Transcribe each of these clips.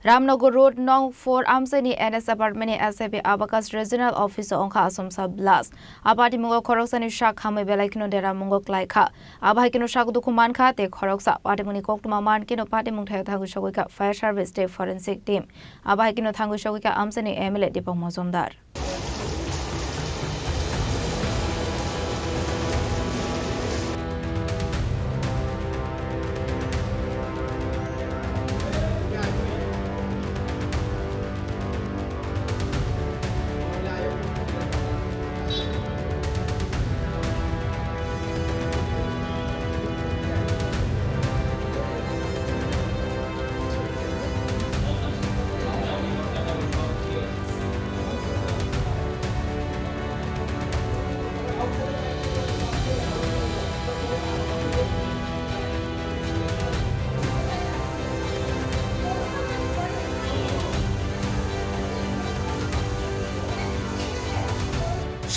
Ramnagar Road Nong 4 Amchaini NS Apartmento SAP Abacus Regional Officer Wngkha Achomsa Blast Patimungo Khoroksa ni Shak Khamwi Belaikhe Deramungo Kwlaikha Abohaikhe Sago Dukhomankha te Khoroksa Patimungni Koktwma Mankheno Patimung Thaio Sogwikha Fire Service State Forensic Team Abohaikhe Thangwi Sogwikha Amchaini MLA Dipak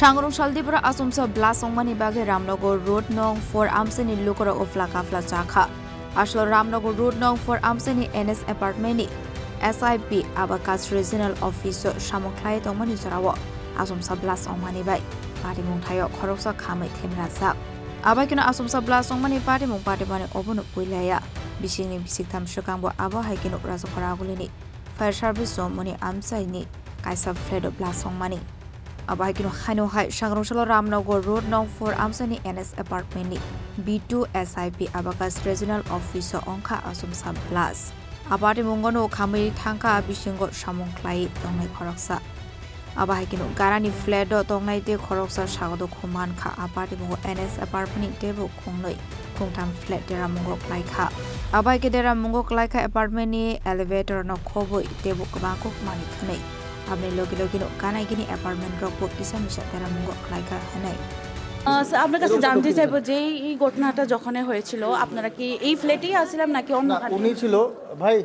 Shangrong Tripura Achumsa Blast Wngmani bage Ramnagar Road Nong 4 Amchaini Lukora Oflaka Flachakha Ashlo Ramnagar Road Nong 4 Amchaini NS Apartmento SIP Abacus Regional Officer Shamoklai Tongmani Sarawo Achumsa Blast Wngmani bai Patimung Thaio Khoroksa Khamwi Thwimwrajak Abohaikhe Achumsa Blast Wngmani Patimung Patimani Obono Puilaya Bisingni Bisiktam Shukangbo Abohaikhe Rajakoragulini Fire Service Moni Amchaini Kaisa Fredo Blast Wngmani Abohaikhe Khano Hai Shangrong Ramnagar Road Nong 4 Amchaini NS Apartmento B2 SIP Abacus Regional Officer Wngkha Achomsa Blast Patimungo no Khamwi Thangka Bisingo Shamoklai Tongnai Khoroksa Abohaikhe Garani Flat Tongnai te Khoroksa Sago Dukhomankha Patimungo NS Apartmento Tebo Khongnoi Khongtam Flat Deramungo Kwlaikha Abohaikhe Deramungo Kwlaikha Apartmento Elevator no Khoboi Tebo Kabangko Mani Khanai আপনি লোকে লোকে কানাই কিনি apartment রকম কিসা মিশা Deramungo Kwlaikha হানাই আপনার কাছে জানতে চাইবো যে এই ঘটনাটা যখন হয়েছিল আপনারা কি এই ফ্ল্যাটেই আছিলেন নাকি অন্য উনি ছিল ভাই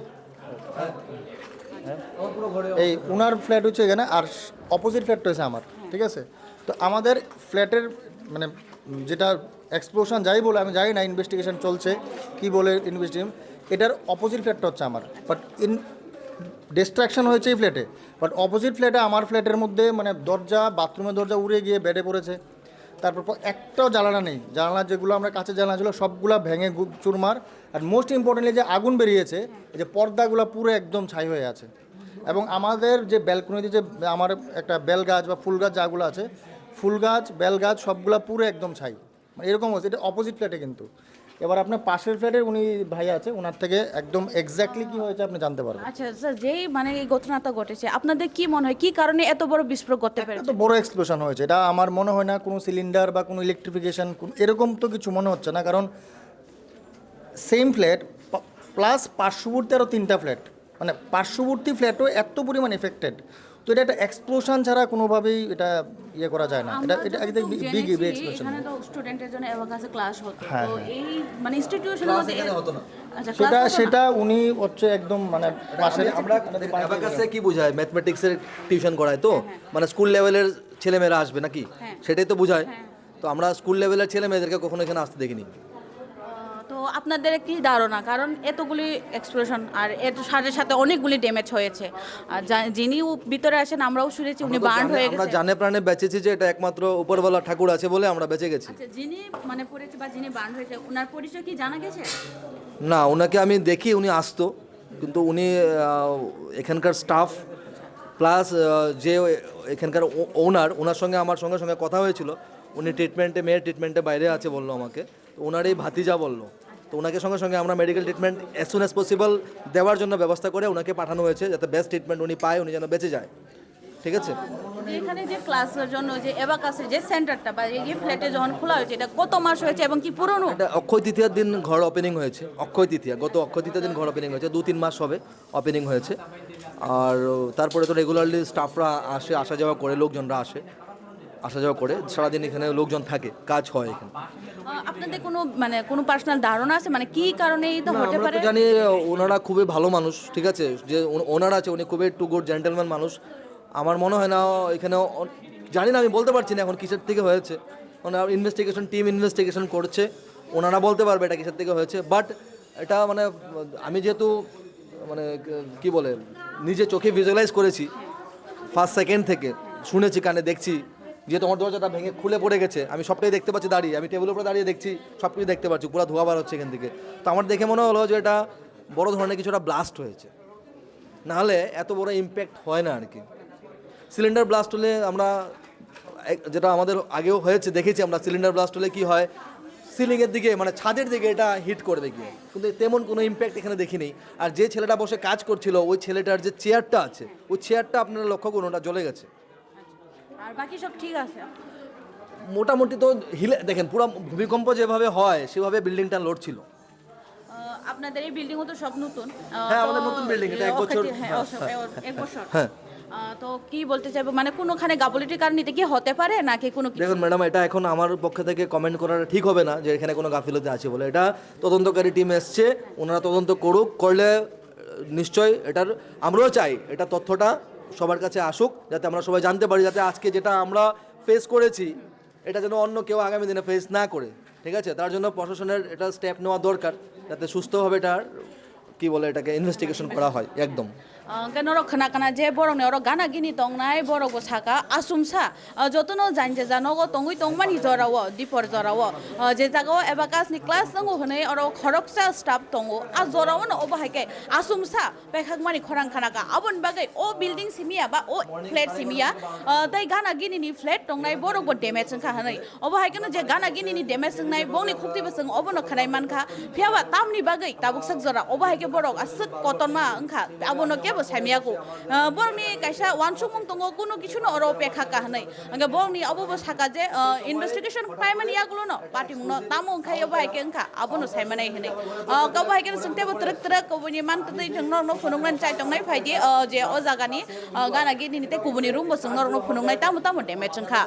এই উনার ফ্ল্যাট হচ্ছে এখানে আর অপোজিট ফ্ল্যাটটা হচ্ছে আমার ঠিক আছে তো আমাদের ফ্ল্যাটের মানে যেটা এক্সপ্লোশন যাই বলে আমি জানি না ইনভেস্টিগেশন চলছে কি বলে ইনভেস্টিগেশন এটার অপোজিট ফ্ল্যাটটা হচ্ছে আমার বাট ডিস্ট্রাকশন হয়েছে এই ফ্ল্যাটে বাট অপোজিট ফ্ল্যাটে আমার ফ্ল্যাটের মধ্যে মানে দরজা বাথরুমের দরজা উড়ে গিয়ে বেডে পড়েছে তারপর একটাও জানালা নেই জানালা যেগুলো আমরা কাছে জানালা ছিল সবগুলা ভেঙে চুরমার আর মোস্ট ইম্পর্টেন্টলি যে আগুন বেরিয়েছে এই যে পর্দাগুলো পুরো একদম ছাই হয়ে আছে এবং আমাদের যে ব্যালকনিতে যে আমার একটা বেল গাছ বা ফুল গাছ যেগুলো আছে ফুল গাছ বেল গাছ সবগুলা পুরো একদম ছাই মানে এরকম হচ্ছে এটা অপোজিট ফ্ল্যাটে কিন্তু এবার আপনার পাশের ফ্ল্যাটের উনি ভাই আছে ওনার থেকে একদম এক্স্যাক্টলি কি হয়েছে আপনি জানতে পারবেন আচ্ছা স্যার যেই মানে এই ঘটনাটা ঘটেছে আপনাদের কি মনে হয় কি কারণে এত বড় বিস্ফোরণ করতে পারে এত বড় এক্সপ্লোশন হয়েছে এটা আমার মনে হয় না কোনো সিলিন্ডার বা কোনো ইলেকট্রিফিকেশন এরকম তো কিছু মনে হচ্ছে না কারণ সেম ফ্ল্যাট প্লাস পার্শ্ববর্তী আরও 3টা ফ্ল্যাট মানে পার্শ্ববর্তী ফ্ল্যাটও এত পরিমাণ এফেক্টেড তো এটা একটা এক্সপ্লোশন ছাড়া কোনোভাবেই এটা ইয়ে করা যায় না এটা একদম বিগ এক্সপ্লোশন এখানে তো স্টুডেন্টের জন্য অ্যাবাকাসে ক্লাস হতো তো এই মানে ইনস্টিটিউশনের মধ্যে হতো না আচ্ছা সেটা উনি হচ্ছে একদম মানে পাশে আমরা অ্যাবাকাসে কি বোঝায় ম্যাথমেটিক্সের টিউশন করায় তো মানে স্কুল লেভেলের ছেলেমেয়েরা আসবে নাকি সেটাই তো বোঝায় তো আমরা স্কুল লেভেলের ছেলেমেয়েদেরকে কখনো এখানে আসতে দেখিনি তো আপনাদের কি ধারণা কারণ এতগুলি এক্সপ্লোশন আর এর সাথে সাথে অনেকগুলি ড্যামেজ হয়েছে আর যিনি ভিতরে আসেন আমরাও শুনেছি উনি বার্ন হয়ে গেছে আমরা জানে প্রাণে বেঁচেছি যে এটা একমাত্র উপরওয়ালা ঠাকুর আছে বলে আমরা বেঁচে গেছি আচ্ছা যিনি মানে পড়েছে বা যিনি বার্ন হয়েছে ওনার পরিচয় কি জানা গেছে না ওনাকে আমি দেখি উনি আসতো কিন্তু উনি এখানকার স্টাফ প্লাস যে এখানকার ওনার সঙ্গে আমার সঙ্গে সঙ্গে কথা হয়েছিল উনি মেয়ের ট্রিটমেন্টে বাইরে আছে বললো আমাকে তো ওনারই ভাতিজা বললো তো ওনাকে সঙ্গে সঙ্গে আমরা medical treatment as soon as possible দেওয়ার জন্য ব্যবস্থা করে ওনাকে পাঠানো হয়েছে যাতে বেস্ট ট্রিটমেন্ট উনি পায় উনি যেন বেঁচে যায় ঠিক আছে এখানে যে ক্লাসের জন্য যে অ্যাবাকাসের যে সেন্টারটা বা এই ফ্ল্যাটে যখন খোলা হয়েছে এটা কত মাস হয়েছে এবং কি পুরনো এটা অক্ষয় তৃতীয়ার দিন ঘর ওপেনিং হয়েছে গত অক্ষয় তৃতীয়ার দিন ঘর ওপেনিং হয়েছে 2-3 মাস হবে ওপেনিং হয়েছে আর তারপরে তো রেগুলারলি স্টাফরা আসা যাওয়া করে লোকজনরা আসা যাওয়া করে সারাদিন এখানে লোকজন থাকে কাজ হয় এখানে আপনাদের কোনো পার্সোনাল ধারণা আছে মানে কি কারণে এটা হতে পারে আমরা তো জানি ওনারা খুবই ভালো মানুষ ঠিক আছে যে ওনার আছে উনি খুবই টু গুড জেন্টলম্যান মানুষ আমার মনে হয় না এখানে জানি না আমি বলতে পারছি না এখন কিসের থেকে হয়েছে ওনার ইনভেস্টিগেশন করছে ওনারা বলতে পারবে এটা কিসের থেকে হয়েছে বাট এটা মানে আমি যেহেতু মানে কি বলে নিজে চোখে ভিজুয়ালাইজ করেছি ফার্স্ট সেকেন্ড থেকে, শুনেছি কানে দেখছি যে তোমার দরজাটা ভেঙে খুলে পড়ে গেছে, আমি সবটাই দেখতে পাচ্ছি দাঁড়িয়ে, আমি টেবিলের উপরে দাঁড়িয়ে দেখছি, সব কিছু দেখতে পাচ্ছি, পুরো ধোঁয়া বার হচ্ছে এখান থেকে। তো আমার দেখে মনে হলো যে এটা বড় ধরনের কিছুটা ব্লাস্ট হয়েছে, নাহলে এত বড় ইম্প্যাক্ট হয় না আর কি। সিলিন্ডার ব্লাস্ট হলে আমরা যেটা আমাদের আগেও হয়েছে দেখেছি আমরা, সিলিন্ডার ব্লাস্ট হলে কি হয় সিলিংয়ের দিকে মানে ছাদের দিকে এটা হিট করবে গিয়ে, কিন্তু তেমন কোনো ইম্প্যাক্ট এখানে দেখিনি। আর যে ছেলেটা বসে কাজ করছিল ওই ছেলেটার যে চেয়ারটা আছে ওই চেয়ারটা আপনারা লক্ষ্য করুন ওটা জ্বলে গেছে, আর বাকি সব ঠিক আছে। মোটামুটি তো হিলে দেখেন পুরো ভূমিকম্প যেভাবে হয় সেভাবে বিল্ডিংটা লড়ছিল। আপনাদের এই বিল্ডিংও তো সব নতুন। হ্যাঁ, আমাদের নতুন building, এটা 1 বছর। এক বছর। হ্যাঁ, তো কি বলতে চাইবো, মানে কোনোখানে গাফিলতির কারণে কি হতে পারে নাকি কোনো কিছু? দেখুন ম্যাডাম, এটা এখন আমার পক্ষ থেকে কমেন্ট করাটা ঠিক হবে না যে এখানে কোনো গাফিলতি আছে বলে। এটা তদন্তকারী টিম এসছে, ওনারা তদন্ত করুক, করলে নিশ্চয়ই এটার আমরাও চাই এটা তথ্যটা সবার কাছে আসুক, যাতে আমরা সবাই জানতে পারি, যাতে আজকে যেটা আমরা ফেস করেছি এটা যেন অন্য কেউ আগামী দিনে ফেস না করে। ঠিক আছে, তার জন্য প্রশাসনের এটা স্টেপ নেওয়া দরকার, যাতে সুস্থভাবে এটার কি বলে এটাকে ইনভেস্টিগেশন করা হয় একদম। কেন রক্ষণা কানা যে বরং ওর গানা গিনি তংনাই বড় গো সাকা আসুমসা যতন জানছে জানগো তঙ্গুই তংমানি জরাও দিপর জরাও যে জায়গাও Abacus ni ক্লাস তঙ্গো হনে ওর Khoroksa স্টাফ তঙ্গো আ জরাও না Abohaikhe আসুমসা পেখাকমানি খরাং খানাকা আবন বাগাই ও বিল্ডিং সিমিয়া বা ও ফ্ল্যাট সিমিয়া তাই গানা গিনি ni ফ্ল্যাট তংনাই বড় গো ড্যামেজ খা হনাই Abohaikhe যে গানা গিনি ni ড্যামেজ নাই বংনি খুক্তি বসং অবন খানাই মানখা ফিয়াবা তামনি বাগাই তাবুক সাক জরা Abohaikhe বড় আসত Koktwma Wngkha আবন কে সামিয়াগো বরনি কাইসা ওয়ানসুমং তঙ্গো কোনো কিছু ন অরো পেখা কাহনাই আগে বরনি অবব সাকা যে ইনভেস্টিগেশন প্রাইমারি ইয়াগুলো ন পাটিমুং তামো খাই Abohaikhe Wngkha আবনো সাইমানাই হনাই Abohaikhe সংতে বতরক তরক কবনি মানতই জংন ন ফুনুংনান চাই তংনাই ফাইদি যে ও জাগানি গানা গিনি নিতে কুবনি রুম বসং ন ফুনুংনাই তামো তামো damage Wngkha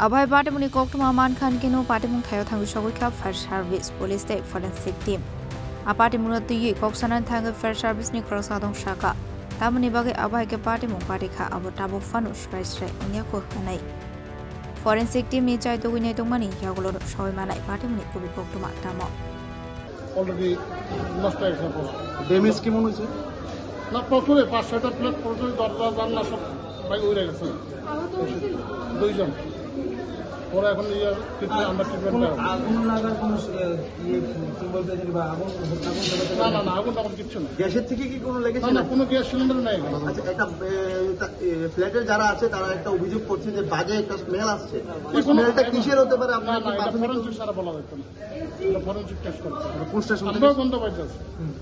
Abhai Patimungni Koktwma Mankheno Patimung Thaio Thangwi Sogwikha Fire Service Police State Forensic Team Apartmento tuyi Koksanan Thangwi Fire Service ni Khoroksa dong shaka tamani bagai Abohaikhe Patimung Patikha abo tabo fanu shrai onyako hanai Forensic Team ni chai to winai tongmani yagulo shoy manai Patimungni kubi Koktwma tamo already নষ্ট হয়েছে। Damage কেমন হয়েছে? না প্রচুর, 5-6টা plate প্রচুর, দরজা জানলা সব ভাই উড়ে গেছে। 2জন ওরা এখন আমরা ট্রিটমেন্ট আগুন লাগার কোনো সিম্বল পেয়েছেন বা আগুন না না না আগুন টাগুন কিচ্ছু না। গ্যাসের থেকে কি কোনো লেগেছে? না কোনো গ্যাস সিলিন্ডার নাই। আচ্ছা, একটা ফ্ল্যাটের যারা আছে তারা একটা অভিযোগ করছে যে বাজে একটা স্মেল আসছে, ওই স্মেলটা কিসের হতে পারে? আপনার কি ফরেনসিক সারা বলা হতো না, ফরেনসিক টেস্ট করতে হবে। কোন স্টেশন আমরাও বন্ধ পাইতে আছে।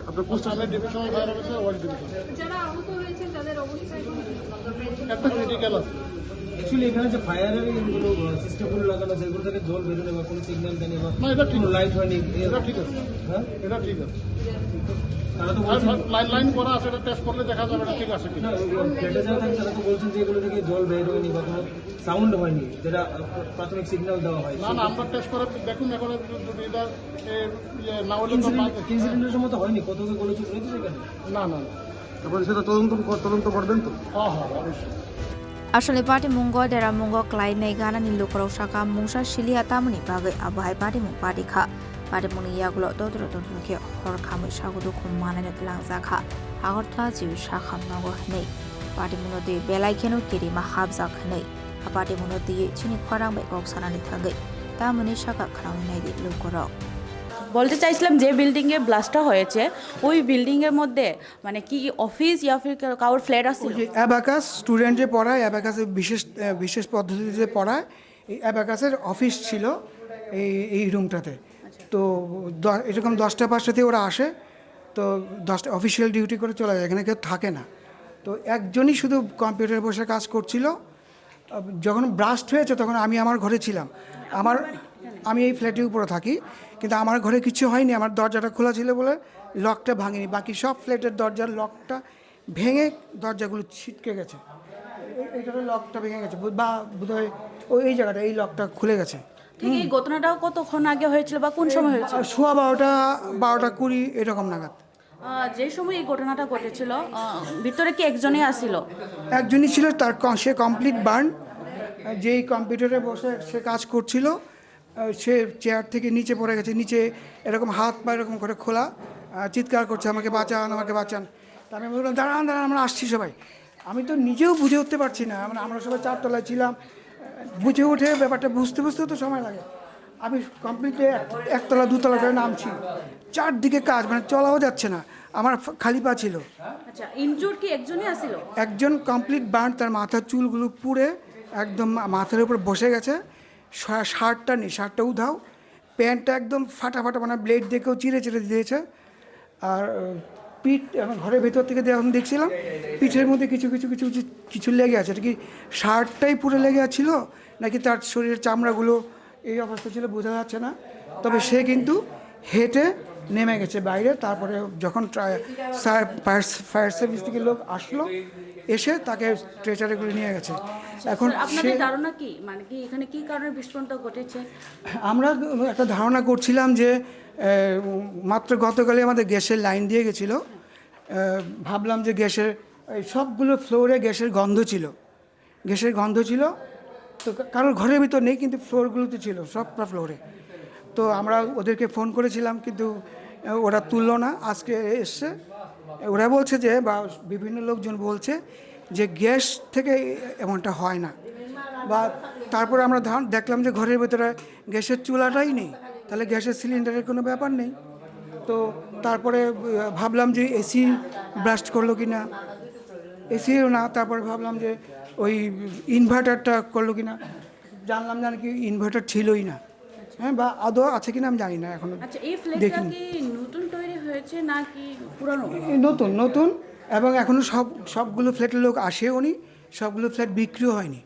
আপনার কোন আমি divisional fire officer, ward division. যারা আহত হয়েছেন তাদের অবস্থা একটা ক্রিটিক্যাল আছে। অ্যাকচুয়ালি এখানে যে ফায়ারের যেগুলো সিস্টেমগুলো লাগানো যেগুলো থেকে জল বেরোনে বা কোনো সিগন্যাল দেয়নি বা না, এটা ঠিক, লাইট হয়নি, এটা ঠিক আছে। হ্যাঁ এটা ঠিক আছে। তারা তো বলছেন লাইন করা আছে, এটা টেস্ট করলে দেখা যাবে এটা ঠিক আছে কিনা। ফ্ল্যাটে যারা থাকে তারা তো বলছেন যে এগুলো থেকে জল বের হয়নি বা কোনো সাউন্ড হয়নি, যেটা প্রাথমিক সিগন্যাল দেওয়া হয়। না না আমরা টেস্ট করে দেখুন, এখন যদি এটা না হলে তো ইনসিডেন্টের মতো হয়নি, কত গোলযোগ রয়েছে সেখানে? না না তারপরে সেটা তদন্ত করবেন তো? হ্যাঁ হ্যাঁ অবশ্যই। Asal Patimungo Deramungo Kwlaikha gana ni Khoroksa mungsa silia tamani bagai Abohai Patimung Patikha Patimungni yagulo dodro ke Khamwi Sago Dukhomankha ne Wngkha Agortla jiwi Khamnago nei Patimungo de Belaikhe no kiri mahabza khnei Apartmento de Chini Khorang bai Koksana ni Thangwi tamani shaka Khamwi nei de lokoro বলতে চাইছিলাম যে building এ ব্লাস্টটা হয়েছে ওই building এর মধ্যে মানে কি office ইয়া ফির কাউর ফ্ল্যাট আছে? অ্যাবাকাস স্টুডেন্ট যে পড়ায়, অ্যাবাকাসের বিশেষ পদ্ধতিতে পড়ায়, এই অ্যাবাকাসের অফিস ছিল এই রুমটাতে। তো এরকম 10টা 5টাতে ওরা আসে, তো 10টা অফিসিয়াল ডিউটি করে চলে যায়, এখানে কেউ থাকে না। তো একজনই শুধু কম্পিউটারে বসে কাজ করছিল। যখন ব্লাস্ট হয়েছে তখন আমি আমার ঘরে ছিলাম, আমি এই ফ্ল্যাটের উপরে থাকি, কিন্তু আমার ঘরে কিছু হয়নি, আমার দরজাটা খোলা ছিল বলে লকটা ভাঙেনি। বাকি সব ফ্ল্যাটের দরজার লকটা ভেঙে দরজাগুলো ছিটকে গেছে, এইটার লকটা ভেঙে গেছে বা বোধহয় এই জায়গাটা এই লকটা খুলে গেছে। ঠিক এই ঘটনাটাও কতক্ষণ আগে হয়েছিল বা কোন সময় হয়েছিল? 12:20 এরকম নাগাদ। যে সময় এই ঘটনাটা ঘটেছিল ভিতরে কি একজনই আসছিল? একজনই ছিল, সে কমপ্লিট বার্ন। যেই কম্পিউটারে বসে সে কাজ করছিল সে চেয়ার থেকে নিচে পড়ে গেছে, নিচে এরকম হাত পা এরকম করে খোলা, চিৎকার করছে আমাকে বাঁচান আমাকে বাঁচান। তা আমি বললাম দাঁড়ান দাঁড়ান আমরা আসছি সবাই। আমি তো নিজেও বুঝে উঠতে পারছি না, আমরা সবাই 4 তলায় ছিলাম, বুঝে উঠে ব্যাপারটা বুঝতে তো সময় লাগে। আমি কমপ্লিটলি 1 তলা 2 তলা করে নামছি, চারদিকে কাজ, মানে চলাও যাচ্ছে না, আমার খালি পা ছিল। আচ্ছা, ইনজুর কি একজনই আসিল? একজন কমপ্লিট বার্ন, তার মাথার চুলগুলো পুড়ে একদম মাথার উপর বসে গেছে, শার্টটা নেই, শার্টটা উধাও, প্যান্টটা একদম ফাটা ফাটা, মানে ব্লেড দেখেও চিরে চিরে দিয়েছে। আর পিঠ, আমি ঘরের ভেতর থেকে এখন দেখছিলাম পিঠের মধ্যে কিছু কিছু কিছু কিছু কিছু লেগে আছে। এটা কি শার্টটাই পুরো লেগে ছিল নাকি তার শরীরের চামড়াগুলো এই অবস্থা ছিল বোঝা যাচ্ছে না। তবে সে কিন্তু হেঁটে নেমে গেছে বাইরে। তারপরে যখন ফায়ার সার্ভিস থেকে লোক আসলো, এসে তাকে স্ট্রেচারে করে নিয়ে গেছে। এখন আপনাদের ধারণা কি, মানে কি এখানে কি কারণে বিস্ফোরণটা ঘটেছে? আমরা একটা ধারণা করছিলাম যে মাত্র গতকালে আমাদের গ্যাসের লাইন দিয়ে গেছিলো, ভাবলাম যে গ্যাসের সবগুলো ফ্লোরে গ্যাসের গন্ধ ছিল, তো কারোর ঘরের ভিতর নেই কিন্তু ফ্লোরগুলোতে ছিল, সবটা ফ্লোরে। তো আমরা ওদেরকে ফোন করেছিলাম কিন্তু ওরা তুললো না। আজকে এসছে, ওরা বলছে যে, বা বিভিন্ন লোকজন বলছে যে গ্যাস থেকে এমনটা হয় না। বা তারপরে আমরা দেখলাম যে ঘরের ভেতরে গ্যাসের চুলাটাই নেই, তাহলে গ্যাসের সিলিন্ডারের কোনো ব্যাপার নেই। তো তারপরে ভাবলাম যে এসি ব্লাস্ট করলো কি না, এসিও না। তারপরে ভাবলাম যে ওই ইনভার্টারটা করলো কি না, জানলাম কি ইনভার্টার ছিলই না। হ্যাঁ, বা আদৌ আছে কিনা আমি জানি না এখনো। আচ্ছা, এই ফ্ল্যাটটা কি নতুন তৈরি হয়েছে নাকি পুরানো? নতুন, এবং এখনো সবগুলো ফ্ল্যাটের লোক আসেও নি, সবগুলো ফ্ল্যাট বিক্রিও হয়নি।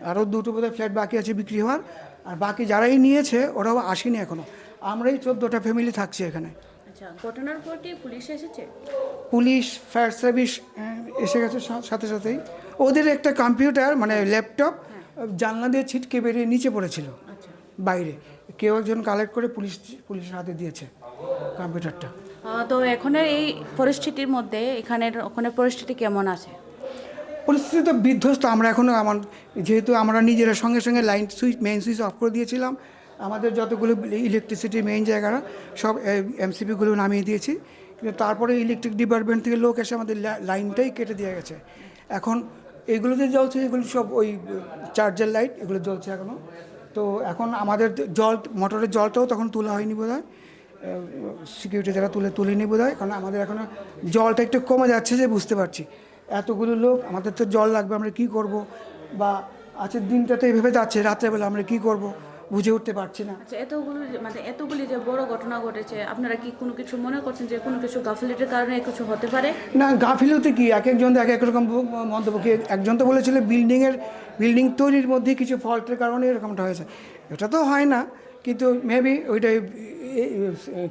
আরও 2টো বোধহয় ফ্ল্যাট বাকি আছে বিক্রি হওয়ার, আর বাকি যারাই নিয়েছে ওরাও আসেনি এখনো। আমরাই 14টা ফ্যামিলি থাকছি এখানে। আচ্ছা, ঘটনার পর কি পুলিশ এসেছে? পুলিশ, ফায়ার সার্ভিস এসে গেছে সাথে সাথেই। ওদের একটা কম্পিউটার, মানে ল্যাপটপ জানলা দিয়ে ছিটকে বেরিয়ে নিচে পড়েছিল বাইরে, কেউ একজন কালেক্ট করে পুলিশের হাতে দিয়েছে কম্পিউটারটা। তো এখনের এই পরিস্থিতির মধ্যে ওখানে পরিস্থিতি কেমন আছে? পরিস্থিতি তো বিধ্বস্ত। আমরা এখনও যেহেতু আমরা নিজেরা সঙ্গে সঙ্গে মেইন সুইচ অফ করে দিয়েছিলাম, আমাদের যতগুলো ইলেকট্রিসিটি মেইন জায়গাটা সব এমসিপিগুলো নামিয়ে দিয়েছি, কিন্তু তারপরে ইলেকট্রিক ডিপার্টমেন্ট থেকে লোক এসে আমাদের লাইনটাই কেটে দিয়ে গেছে। এখন এগুলো যে জ্বলছে, এগুলো সব ওই চার্জার লাইট, এগুলো জ্বলছে এখনও। তো এখন আমাদের মোটরের জলটাও তখন তোলা হয়নি বোধ হয়, সিকিউরিটি যারা তুলেনি বোধ হয়, কারণ আমাদের এখনও জলটা একটু কমে যাচ্ছে যে বুঝতে পারছি। এতগুলো লোক, আমাদের তো জল লাগবে, আমরা কি করব, বা আজকের দিনটা তো এইভাবে যাচ্ছে, রাত্রেবেলা আমরা কি করব বুঝে উঠতে পারছি না। আচ্ছা, এতগুলি যে বড় ঘটনা ঘটেছে, আপনারা কি কোনো কিছু মনে করছেন যে কোনো কিছু গাফিলতির কারণে কিছু হতে পারে? না, গাফিলতি কি, এক একজন এক এক রকম মন্তব্য। একজন তো বলেছিল বিল্ডিং তৈরির মধ্যে কিছু ফল্টের কারণে এরকমটা হয়েছে। এটা তো হয় না, কিন্তু মেবি ওইটাই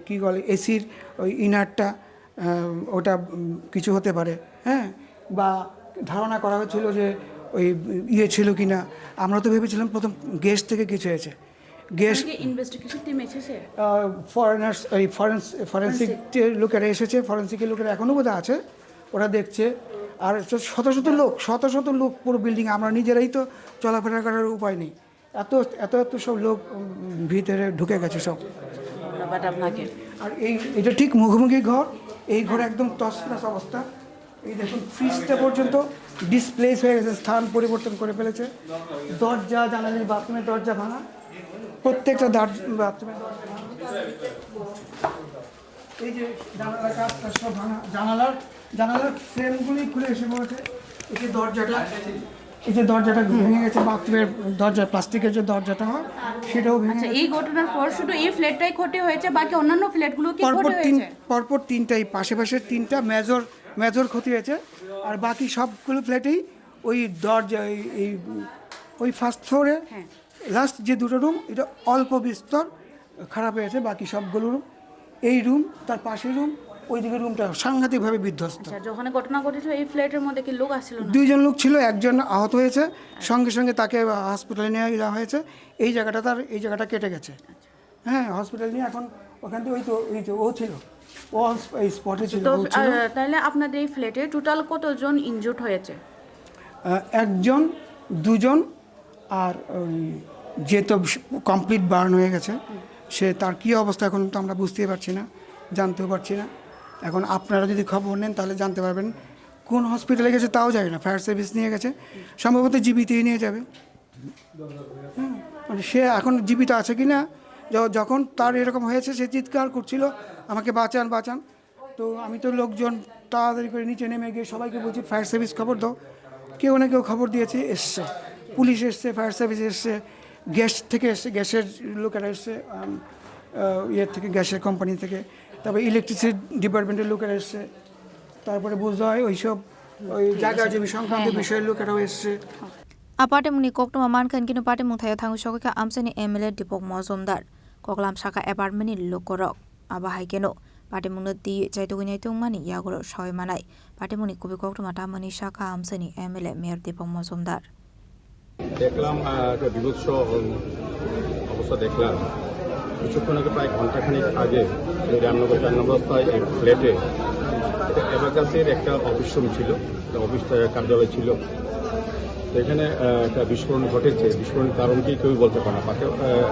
কী বলে, এসির ওই ইনারটা, ওটা কিছু হতে পারে। হ্যাঁ, বা ধারণা করা হয়েছিল যে ওই ছিল কি না। আমরা তো ভেবেছিলাম প্রথম গ্যাস থেকে কিছু হয়েছে। গ্যাস ইনভেস্টিগেশন টিম এসেছে, ফরেন্সিক লোকেরা এসেছে, ফরেন্সিকের লোকেরা এখনও বোধহয় আছে, ওরা দেখছে। আর শত শত লোক পুরো বিল্ডিং, আমরা নিজেরাই তো চলাফেরা করার উপায় নেই, এত সব লোক ভিতরে ঢুকে গেছে সব। ধন্যবাদ আপনাকে। আর এটা ঠিক মুখোমুখি ঘর, এই ঘরে একদম তছনছ অবস্থা। এই দেখুন, ফ্রিজটা পর্যন্ত ডিসপ্লেস হয়ে গেছে, স্থান পরিবর্তন করে ফেলেছে। দরজা, জানালার, বাথরুমের দরজা ভাঙা, প্রত্যেকটা বাথরুমের দরজা ভাঙা। এই যে জানালার কাজটা সব ভাঙা, জানালার ফ্রেমগুলি খুলে এসে পড়েছে। এই যে দরজাটা ভেঙে গেছে, বাথরুমের দরজা, প্লাস্টিকের যে দরজাটা হয় সেটাও ভেঙে গেছে। এই ঘটনার পর শুধু এই ফ্ল্যাটটাই ক্ষতি হয়েছে, বাকি অন্যান্য ফ্ল্যাটগুলো কি ক্ষতি হয়েছে? পরপর 3টাই, পাশে 3টা মেজর ক্ষতি হয়েছে। আর বাকি সবগুলো ফ্ল্যাটেই ওই দরজা, ওই ফার্স্ট ফ্লোরে লাস্ট যে 2টো রুম, এটা অল্প বিস্তর খারাপ হয়েছে। বাকি সবগুলো রুম, এই রুম, তার পাশের রুম, ওইদিকে রুমটা সাংঘাতিকভাবে বিধ্বস্ত। যখন ঘটনা ঘটেছিল এই ফ্ল্যাটের মধ্যে কি লোক আসছিল? 2জন লোক ছিল, একজন আহত হয়েছে, সঙ্গে সঙ্গে তাকে হসপিটালে নিয়ে যাওয়া হয়েছে। এই জায়গাটা কেটে গেছে। হ্যাঁ, হসপিটাল নিয়ে এখন ওখান থেকে ও ছিল, ও এই স্পটে ছিল। তাহলে আপনাদের এই ফ্ল্যাটে টোটাল কতজন ইনজুর্ড হয়েছে? 1জন, 2জন, আর ওই যে তো কমপ্লিট বার্ন হয়ে গেছে, তার কী অবস্থা এখন তো আমরা বুঝতেই পারছি না, জানতেও পারছি না। এখন আপনারা যদি খবর নেন তাহলে জানতে পারবেন কোন হসপিটালে গেছে তাও যায় না, ফায়ার সার্ভিস নিয়ে গেছে, সম্ভবত জীবিতই নিয়ে যাবে। মানে সে এখন জীবিত আছে কি না, যখন তার এরকম হয়েছে সে চিৎকার করছিল আমাকে বাঁচান বাঁচান। তো আমি তো লোকজন তাড়াতাড়ি করে নিচে নেমে গিয়ে সবাইকে বলছি ফায়ার সার্ভিস খবর দাও। কেউ না কেউ খবর দিয়েছে, এসছে, পুলিশ এসছে, ফায়ার সার্ভিস এসছে, গ্যাস থেকে এসছে, গ্যাসের লোকেরা এসছে, ইয়ের থেকে, গ্যাসের কোম্পানি থেকে, তারপরে ইলেকট্রিসিটি ডিপার্টমেন্টের লোকেরা এসছে, তারপরে বুঝতে হয় ওইসব ওই জায়গা জমি সংক্রান্ত বিষয়ের লোকেরাও এসছে। Apartmento Koktwma Mankheno Patimung Thaio Thangwi Sogwikha Amchaini MLA Dipak Mozumdar Koklamsaka Apartmento Lokorok Abohaikeno Patimungno di Jaitugini Tungmani Yagoro Shoy Manai Patimungni Kubi Koktwma Tamani Shaka Amchaini MLA Mayor Dipak Mozumdar দেখলাম একটা বিভৎস অবস্থা দেখলাম কিছুক্ষণ আগে, প্রায় ঘন্টাখানিক আগে রামনগর 4 নম্বর রাস্তায় এক ফ্ল্যাটে অ্যাবাকাসের একটা অফিস রুম ছিল, একটা অফিস কার্যালয় ছিল। তো এখানে একটা বিস্ফোরণ ঘটেছে। বিস্ফোরণের কারণ কি কেউ বলতে পারে না।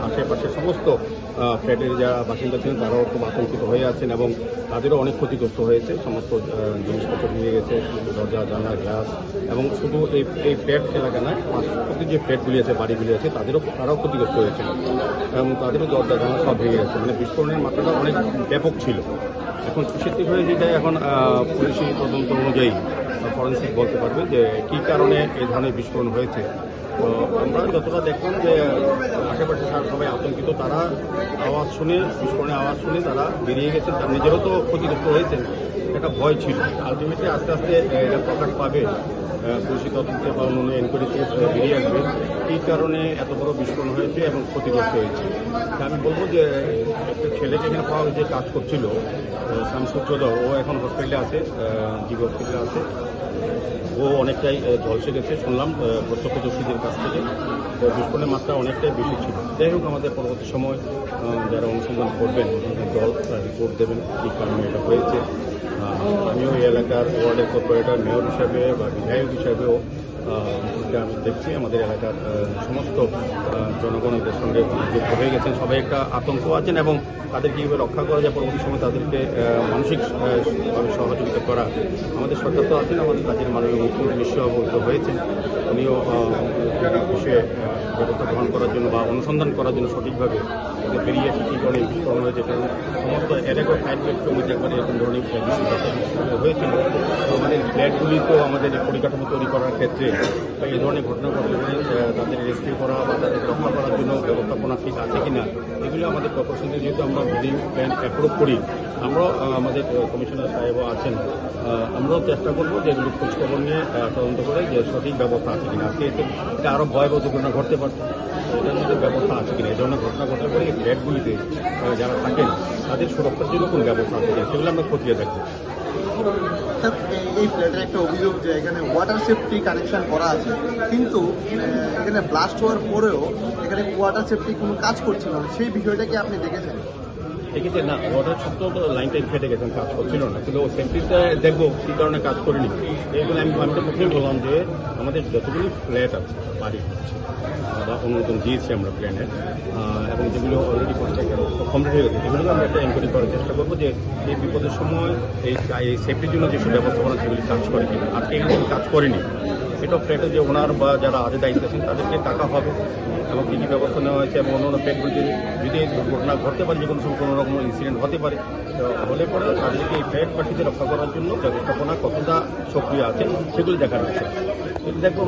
আশেপাশে সমস্ত ফ্ল্যাটের যারা বাসিন্দা ছিলেন তারাও খুব আতঙ্কিত হয়ে আছেন এবং তাদেরও অনেক ক্ষতিগ্রস্ত হয়েছে। সমস্ত জিনিসপত্র ভেঙে গেছে, দরজা জানলা গ্লাস, এবং শুধু এই ফ্ল্যাট এলাকা নয়, পাশাপাশি যে ফ্ল্যাটগুলি আছে, বাড়িগুলি আছে, তারাও ক্ষতিগ্রস্ত হয়েছিল এবং তাদেরও দরজা জানলা সব ভেঙে গেছে। মানে বিস্ফোরণের মাত্রাটা অনেক ব্যাপক ছিল। এখন স্বীকৃতি হয়ে যেটা এখন পুলিশি তদন্ত অনুযায়ী ফরেন্সিক বলতে পারবে যে কী কারণে এই ধরনের বিস্ফোরণ হয়েছে। তো আমরা যতটা দেখলাম যে আশেপাশে সবাই আতঙ্কিত, তারা আওয়াজ শুনে, বিস্ফোরণের আওয়াজ শুনে তারা বেরিয়ে গেছেন। তার নিজেরও তো ক্ষতিগ্রস্ত হয়েছেন, একটা ভয় ছিল। আলটিমেটলি আস্তে আস্তে এটা প্রকাশ পাবে, পুলিশি তদন্তে বা অন্য এনকোয়ারিতে বেরিয়ে আসবে কী কারণে এত বড় বিস্ফোরণ হয়েছে এবং ক্ষতিগ্রস্ত হয়েছে। আমি বলবো যে একটা ছেলেকে এখানে পাওয়া যে কাজ করছিল, শামসুজ্জোদর, ও এখন হসপিটালে আছে, জিবি হসপিটালে আছে। ও অনেকটাই ঝলসে গেছে শুনলাম প্রত্যক্ষদর্শীদের কাছ থেকে। বিস্ফোরণের মাত্রা অনেকটাই বেশি ছিল। যাই হোক, আমাদের পরবর্তী সময় যারা অনুসন্ধান করবেন দল রিপোর্ট দেবেন কী কারণে এটা হয়েছে। আমিও এই এলাকার ওয়ার্ডের কর্পোরেটর, মেয়র হিসাবে বা বিধায়ক হিসাবেও আমি দেখছি আমাদের এলাকার সমস্ত জনগণ এদের সঙ্গে যুক্ত হয়ে গেছেন। সবাই একটা আতঙ্ক আছেন এবং তাদের কীভাবে রক্ষা করা যায়, পরবর্তী সময় তাদেরকে মানসিকভাবে সহযোগিতা করা। আমাদের সরকার তো আছেন, আমাদের রাজ্যের মাননীয় মুখ্যমন্ত্রী নিশ্চয় অবগত হয়েছেন। উনিও বিষয়ে ব্যবস্থা গ্রহণ করার জন্য বা অনুসন্ধান করার জন্য সঠিকভাবে বেরিয়ে কী ধরনের বিস্ফোরণ হয়েছে, কারণ সমস্ত এলাকা ফাইভ বেডরুম একবার এরকম ধরনের হয়েছিল। আমাদের ফ্ল্যাটগুলি তো আমাদের পরিকাঠামো তৈরি করার ক্ষেত্রে এই ধরনের ঘটনা ঘটলে তাদের রেস্কিউ করা বা তাদের রক্ষা করার জন্য ব্যবস্থাপনা ঠিক আছে কিনা, এগুলো আমাদের কর্পোরেশনে যেহেতু আমরা বিল্ডিং প্ল্যান অ্যাপ্রুভ করি, আমরাও আমাদের কমিশনার সাহেবও আছেন, আমরাও চেষ্টা করবো যে এগুলো খোঁজখবর নিয়ে তদন্ত করে যে সঠিক ব্যবস্থা আছে কিনা। আজকে এটা আরও ভয়াবহ দুর্ঘটনা ঘটতে পারছে, এটার মধ্যে ব্যবস্থা আছে কিনা। এই ধরনের ঘটনা ঘটলে পরে এই ফ্ল্যাটগুলিতে যারা থাকেন তাদের সুরক্ষার জন্য কোন ব্যবস্থা আছে কিনা সেগুলো আমরা খতিয়ে দেখবো। এই ফ্ল্যাটের একটা অভিযোগ যে এখানে ওয়াটার সেফটি কানেকশন করা আছে, কিন্তু এখানে ব্লাস্ট হওয়ার পরেও এখানে ওয়াটার সেফটি কোনো কাজ করছে না। সেই বিষয়টা কি আপনি দেখেছেন? দেখেছেন না, ওয়াটার সত্ত্বেও তো লাইন টাইন ফেটে গেছেন, কাজ করছিল না, কিন্তু সেফটিটা দেখবো কী কারণে কাজ করেনি। এইগুলো আমি তো প্রথমেই বললাম যে আমাদের যতগুলি ফ্ল্যাট আছে, বাড়ি হচ্ছে বা অনুমোদন দিয়েছি আমরা প্ল্যানে, এবং যেগুলো অলরেডি কমপ্লিট হয়ে গেছে, সেগুলো আমরা একটা এনকোয়ারি করার চেষ্টা করবো যে এই বিপদের সময় এই সেফটির জন্য যেসব ব্যবস্থাপনা সেগুলি কাজ করে কিনা। আর এগুলো কাজ করেনি, এটা ফ্ল্যাটের যে ওনার বা যারা আগে দায়িত্ব আছেন তাদেরকে টাকা হবে এবং কী কী ব্যবস্থা নেওয়া হয়েছে এবং অন্য ফ্ল্যাটগুলি যদি দুর্ঘটনা ঘটতে পারে, যে কোনো সময় কোনো রকম ইনসিডেন্ট হতে পারে, হলে পরে তাদেরকে এই ফ্ল্যাটবাসীদের রক্ষা করার জন্য ব্যবস্থাপনা কতটা সক্রিয় আছে সেগুলি দেখার হচ্ছে। দেখবো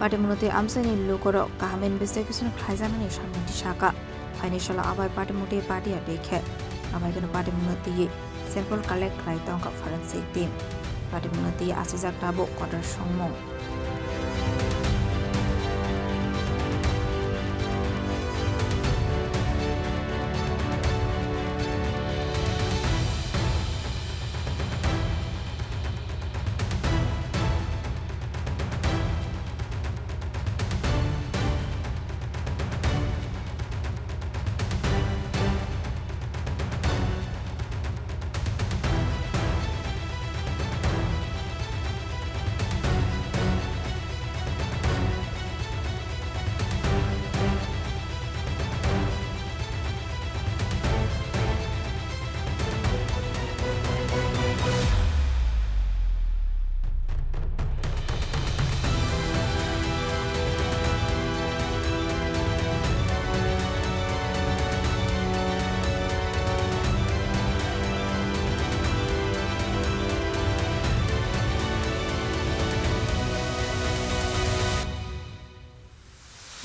Patimungo Amchaini Lokorok Kaham Investigation Khaisanani Shamenti Shaka Financial Abai Patimungo Party Belaikhe Abohaikeno Patimungo Sample Collect Kraitongka Forensic Team Patimungo Asijak Tabo Quarter Shongmong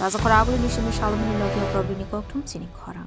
Raja Khorang ni simi shalom ni logi Koktwma Chini Khorang.